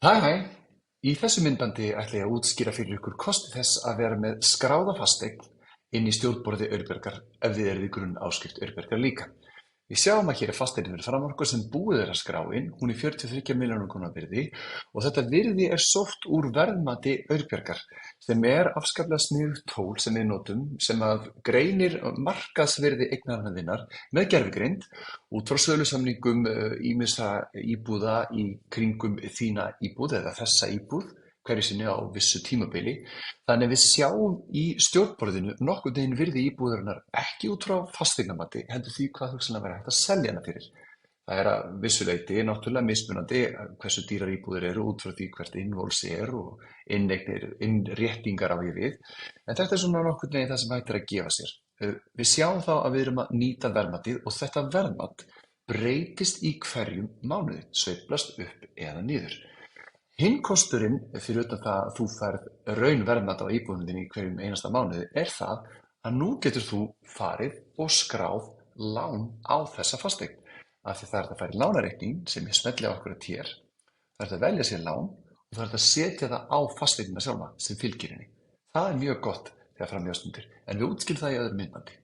Hæ hæ, í þessu myndbandi ætla ég að útskýra fyrir ykkur kosti þess að vera með skráða fasteign inn í stjórnborði Auðbjargar ef þið eruð í grunnáskrift Auðbjargar líka. Við sjáum að hér er fasteign fyrir fram okkur sem búið er að skrá inn, hún er 43 milljóna króna virði og þetta virði er sótt úr verðmati Auðbjargar sem er afskaplega sniðugt tól sem við notum sem að greinir markaðsvirði eignarinnar með gervigreind út frá sölusamningum ýmissa íbúða í kringum þína íbúð eða þessa íbúð hverju sinni á vissu tímabili. Þannig við sjáum í stjórnborðinu nokkurn veginn virði íbúðarinnar ekki út frá fasteignamati, heldur því hvað hugsanlega verður hægt að selja hana fyrir. Það er að vissu leyti náttúrulega mismunandi hversu dýrar íbúðir eru út frá því hvert innvols er og inneignir, innréttingar á ég við. En þetta er svona nokkurn veginn það sem hægt er að gefa sér. Við sjáum þá að við erum að nýta verðmatið og þetta verðmat breytist í hverjum mánuði, sveiflast upp eða niður. Hinn kosturinn, fyrir utan það að þú færð raunverðmat á íbúðinni þinni í hverjum einasta mánuði, er það að nú getur þú farið og skráð lán á þessa fasteign. Af því það er að fara í lánareikning sem ég smelli á akkurat hér. Það er að velja sér lán og það er að setja það á fasteignina sjálfa sem fylgir henni. Það er mjög gott þegar fram í stundir, en við útskýrum það í öðru myndbandi.